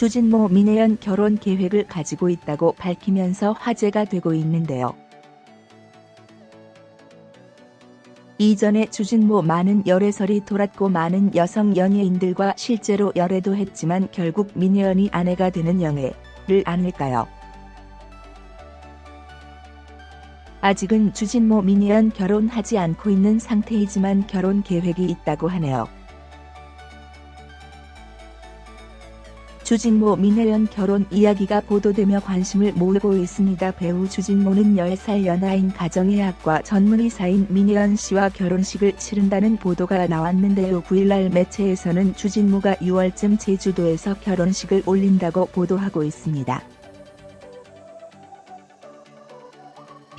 주진모 민혜연 결혼 계획을 가지고 있다고 밝히면서 화제가 되고 있는데요. 이전에 주진모 많은 열애설이 돌았고 많은 여성 연예인들과 실제로 열애도 했지만 결국 민혜연이 아내가 되는 영예를 아닐까요? 아직은 주진모 민혜연 결혼하지 않고 있는 상태이지만 결혼 계획이 있다고 하네요. 주진모 민혜연 결혼 이야기가 보도되며 관심을 모으고 있습니다. 배우 주진모는 10살 연하인 가정의학과 전문의사인 민혜연 씨와 결혼식을 치른다는 보도가 나왔는데요. 9일날 매체에서는 주진모가 6월쯤 제주도에서 결혼식을 올린다고 보도하고 있습니다.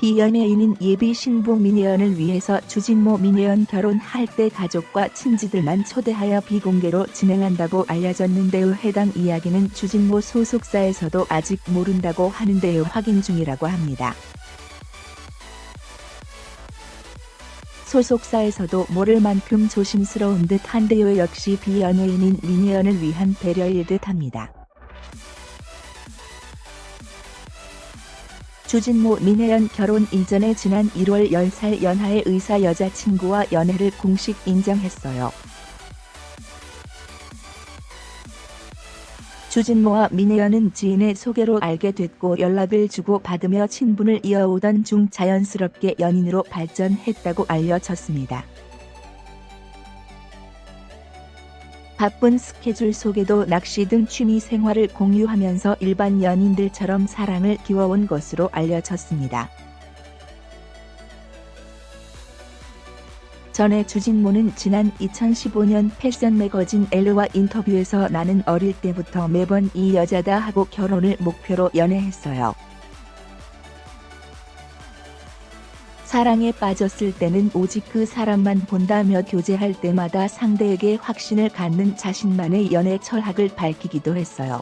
비연예인인 예비 신부 민혜연을 위해서 주진모 민혜연 결혼할 때 가족과 친지들만 초대하여 비공개로 진행한다고 알려졌는데요. 해당 이야기는 주진모 소속사에서도 아직 모른다고 하는데요. 확인 중이라고 합니다. 소속사에서도 모를 만큼 조심스러운 듯한데요. 역시 비연예인인 민혜연을 위한 배려일 듯합니다. 주진모 민혜연 결혼 이전에 지난 1월 10살 연하의 의사 여자친구와 연애를 공식 인정했어요. 주진모와 민혜연은 지인의 소개로 알게 됐고 연락을 주고 받으며 친분을 이어오던 중 자연스럽게 연인으로 발전했다고 알려졌습니다. 바쁜 스케줄 속에도 낚시 등 취미 생활을 공유하면서 일반 연인들처럼 사랑을 키워온 것으로 알려졌습니다. 전에 주진모는 지난 2015년 패션 매거진 엘르와 인터뷰에서 나는 어릴 때부터 매번 이 여자다 하고 결혼을 목표로 연애했어요. 사랑에 빠졌을 때는 오직 그 사람만 본다며 교제할 때마다 상대에게 확신을 갖는 자신만의 연애 철학을 밝히기도 했어요.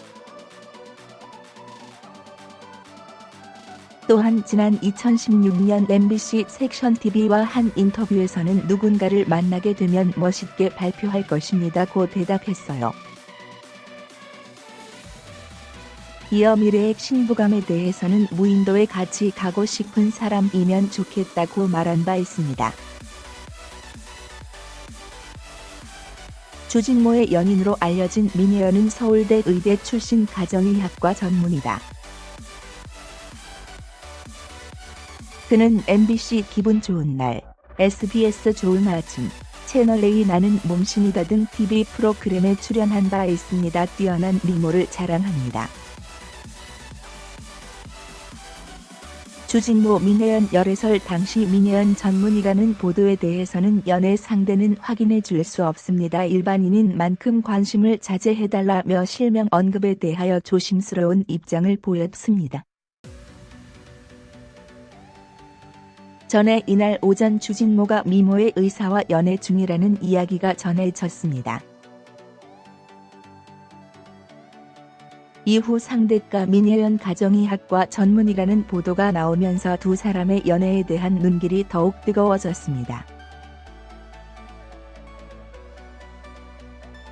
또한 지난 2016년 MBC 섹션 TV와 한 인터뷰에서는 누군가를 만나게 되면 멋있게 발표할 것입니다고 대답했어요. 이어 미래의 신부감에 대해서는 무인도에 같이 가고 싶은 사람이면 좋겠다고 말한 바 있습니다. 주진모의 연인으로 알려진 민혜연은 서울대 의대 출신 가정의학과 전문의다. 그는 MBC 기분 좋은 날, SBS 좋은 아침, 채널A 나는 몸신이다 등 TV 프로그램에 출연한 바 있습니다. 뛰어난 미모를 자랑합니다. 주진모 민혜연 열애설 당시 민혜연 전문의라는 보도에 대해서는 연애 상대는 확인해 줄 수 없습니다. 일반인인 만큼 관심을 자제해달라며 실명 언급에 대하여 조심스러운 입장을 보였습니다. 전에 이날 오전 주진모가 미모의 의사와 연애 중이라는 이야기가 전해졌습니다. 이후 상대가 민혜연 가정의학과 전문의라는 보도가 나오면서 두 사람의 연애에 대한 눈길이 더욱 뜨거워졌습니다.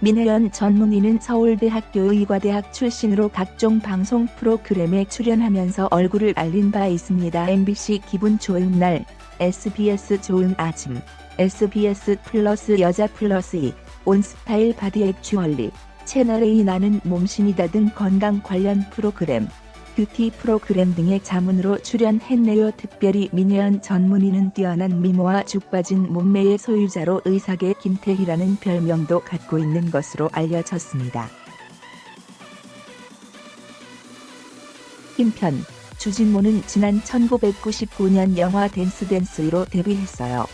민혜연 전문의는 서울대학교 의과대학 출신으로 각종 방송 프로그램에 출연하면서 얼굴을 알린 바 있습니다. MBC 기분 좋은 날, SBS 좋은 아침, SBS 플러스 여자 플러스 2, 온스타일 바디 액츄얼리, 채널A 나는 몸신이다 등 건강 관련 프로그램, 뷰티 프로그램 등의 자문으로 출연했네요. 특별히 민혜연 전문의는 뛰어난 미모와 죽 빠진 몸매의 소유자로 의사계 김태희라는 별명도 갖고 있는 것으로 알려졌습니다. 힘편, 주진모는 지난 1999년 영화 댄스로 데뷔했어요.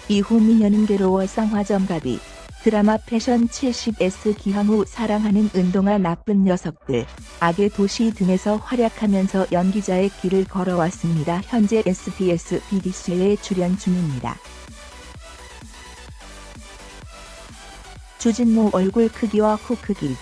이후 민혜연은 괴로워 쌍화점 가비, 드라마 패션 70S 기항 후 사랑하는 운동화 나쁜 녀석들, 악의 도시 등에서 활약하면서 연기자의 길을 걸어왔습니다. 현재 SBS BDC에 출연 중입니다. 주진모 얼굴 크기와 코 크기.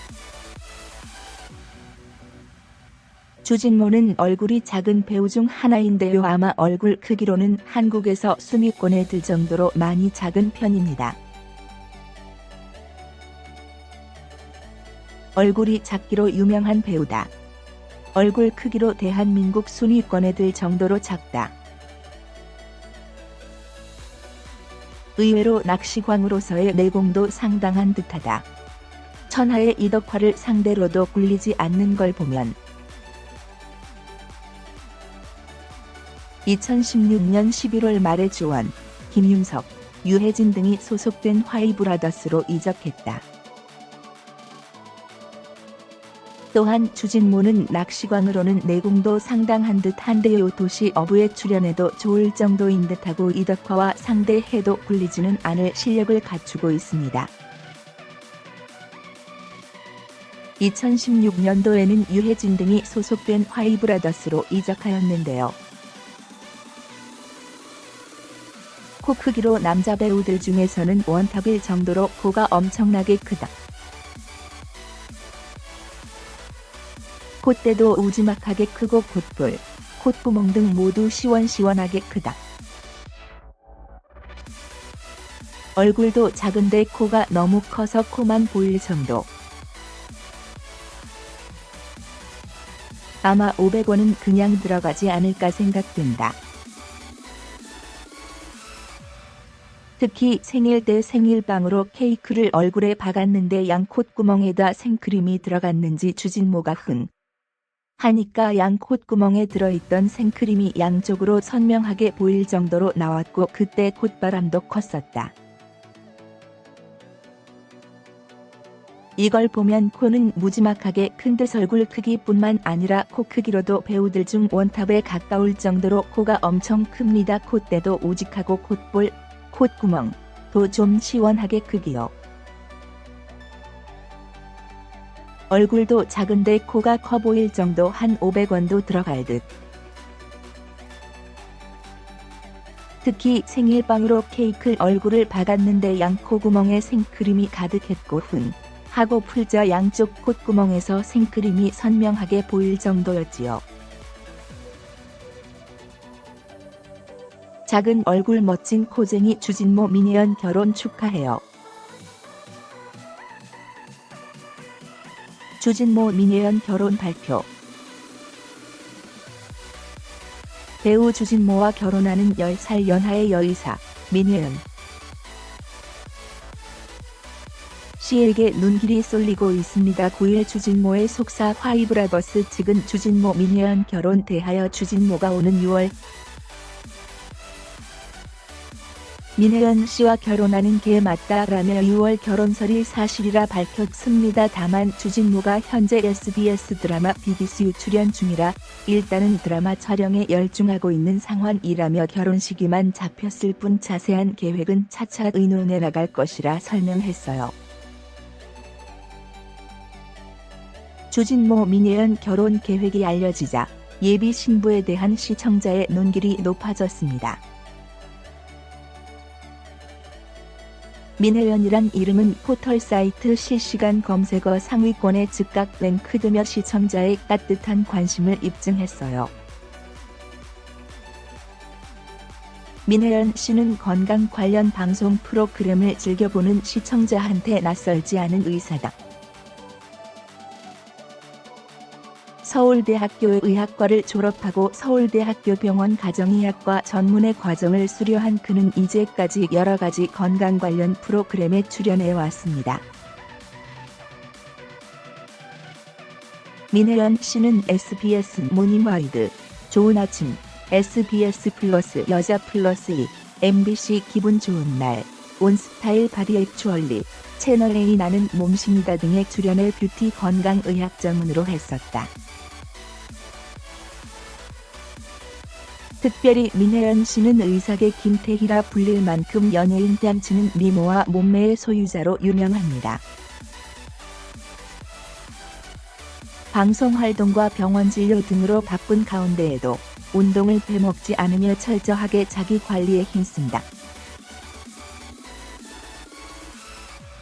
주진모는 얼굴이 작은 배우 중 하나인데요. 아마 얼굴 크기로는 한국에서 순위권에 들 정도로 많이 작은 편입니다. 얼굴이 작기로 유명한 배우다. 얼굴 크기로 대한민국 순위권에 들 정도로 작다. 의외로 낚시광으로서의 내공도 상당한 듯하다. 천하의 이덕화를 상대로도 굴리지 않는 걸 보면 2016년 11월 말에 조원, 김윤석, 유해진 등이 소속된 화이브라더스로 이적했다. 또한 주진모는 낚시광으로는 내공도 상당한 듯한데요. 도시 어부에 출연해도 좋을 정도인 듯하고 이덕화와 상대해도 굴리지는 않을 실력을 갖추고 있습니다. 2016년도에는 유해진 등이 소속된 화이브라더스로 이적하였는데요. 코 크기로 남자 배우들 중에서는 원탑일 정도로 코가 엄청나게 크다. 콧대도 우지막하게 크고 콧볼, 콧구멍 등 모두 시원시원하게 크다. 얼굴도 작은데 코가 너무 커서 코만 보일 정도. 아마 500원은 그냥 들어가지 않을까 생각된다. 특히 생일 때 생일빵으로 케이크를 얼굴에 박았는데 양 콧구멍에다 생크림이 들어갔는지 주진모가 하니까 양 콧구멍에 들어있던 생크림이 양쪽으로 선명하게 보일 정도로 나왔고 그때 콧바람도 컸었다. 이걸 보면 코는 무지막하게 큰 듯 얼굴 크기뿐만 아니라 코 크기로도 배우들 중 원탑에 가까울 정도로 코가 엄청 큽니다. 콧대도 우직하고 콧볼, 콧구멍도 좀 시원하게 크기요. 얼굴도 작은데 코가 커 보일 정도 한 500원도 들어갈 듯. 특히 생일빵으로 케이크 얼굴을 박았는데 양 코구멍에 생크림이 가득했고 하고 풀자 양쪽 콧구멍에서 생크림이 선명하게 보일 정도였지요. 작은 얼굴 멋진 코쟁이 주진모 민혜연 결혼 축하해요. 주진모 민혜연 결혼 발표. 배우 주진모와 결혼하는 10살 연하의 여의사 민혜연 씨에게 눈길이 쏠리고 있습니다. 9일 주진모의 속사 화이브라더스 측은 주진모 민혜연 결혼 대하여 주진모가 오는 6월 민혜연 씨와 결혼하는 게 맞다라며 6월 결혼설이 사실이라 밝혔습니다. 다만 주진모가 현재 SBS 드라마 비기스 출연 중이라 일단은 드라마 촬영에 열중하고 있는 상황이라며 결혼 시기만 잡혔을 뿐 자세한 계획은 차차 의논해 나갈 것이라 설명했어요. 주진모 민혜연 결혼 계획이 알려지자 예비 신부에 대한 시청자의 눈길이 높아졌습니다. 민혜연이란 이름은 포털 사이트 실시간 검색어 상위권에 즉각 랭크되며 시청자의 따뜻한 관심을 입증했어요. 민혜연 씨는 건강 관련 방송 프로그램을 즐겨보는 시청자한테 낯설지 않은 의사다. 서울대학교 의학과를 졸업하고 서울대학교 병원 가정의학과 전문의 과정을 수료한 그는 이제까지 여러 가지 건강 관련 프로그램에 출연해 왔습니다. 민혜연 씨는 SBS 모닝와이드, 좋은 아침, SBS 플러스 여자 플러스 2, MBC 기분 좋은 날, 온스타일 바디 액츄얼리, 채널A 나는 몸신이다 등에 출연해 뷰티 건강 의학 전문으로 했었다. 특별히 민혜연 씨는 의사계 김태희라 불릴 만큼 연예인 뺨치는 미모와 몸매의 소유자로 유명합니다. 방송 활동과 병원 진료 등으로 바쁜 가운데에도 운동을 빼먹지 않으며 철저하게 자기 관리에 힘쓴다.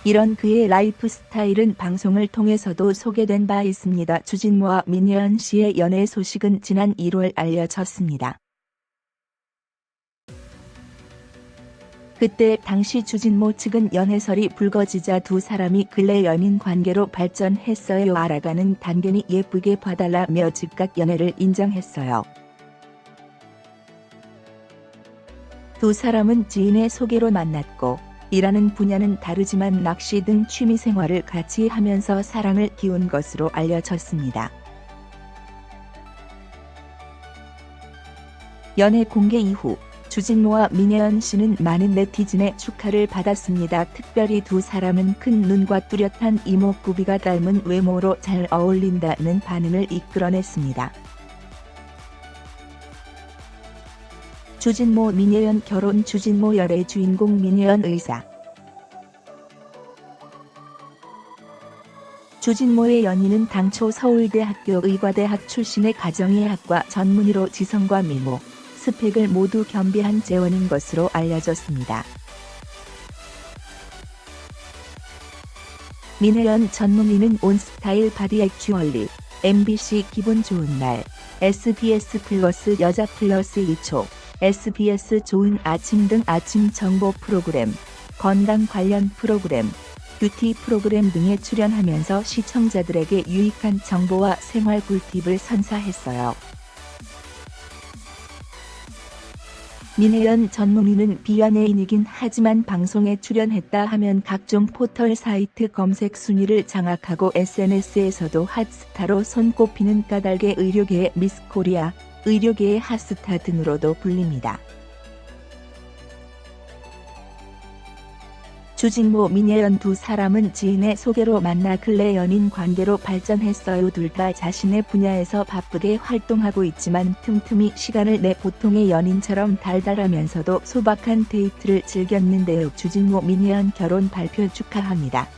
이런 그의 라이프 스타일은 방송을 통해서도 소개된 바 있습니다. 주진모와 민혜연 씨의 연애 소식은 지난 1월 알려졌습니다. 그때 당시 주진모 측은 연애설이 불거지자 두 사람이 근래 연인 관계로 발전했어요. 알아가는 단견이 예쁘게 봐달라며 즉각 연애를 인정했어요. 두 사람은 지인의 소개로 만났고 일하는 분야는 다르지만 낚시 등 취미생활을 같이 하면서 사랑을 키운 것으로 알려졌습니다. 연애 공개 이후 주진모와 민혜연 씨는 많은 네티즌의 축하를 받았습니다. 특별히 두 사람은 큰 눈과 뚜렷한 이목구비가 닮은 외모로 잘 어울린다는 반응을 이끌어냈습니다. 주진모 민혜연 결혼. 주진모 열애 주인공 민혜연 의사. 주진모의 연인은 당초 서울대학교 의과대학 출신의 가정의학과 전문의로 지성과 미모, 스펙을 모두 겸비한 재원인 것으로 알려졌습니다. 민혜연 전문의는 온스타일 바디 액츄얼리, MBC 기분 좋은 날, SBS 플러스 여자 플러스 2초, SBS 좋은 아침 등 아침 정보 프로그램, 건강 관련 프로그램, 뷰티 프로그램 등에 출연하면서 시청자들에게 유익한 정보와 생활 꿀팁을 선사했어요. 민혜연 전문의는 비연예인이긴 하지만 방송에 출연했다 하면 각종 포털 사이트 검색 순위를 장악하고 SNS에서도 핫스타로 손꼽히는 까닭에 의료계의 미스 코리아, 의료계의 핫스타 등으로도 불립니다. 주진모 민혜연 두 사람은 지인의 소개로 만나 근래 연인 관계로 발전했어요. 둘 다 자신의 분야에서 바쁘게 활동하고 있지만 틈틈이 시간을 내 보통의 연인처럼 달달하면서도 소박한 데이트를 즐겼는데요. 주진모 민혜연 결혼 발표 축하합니다.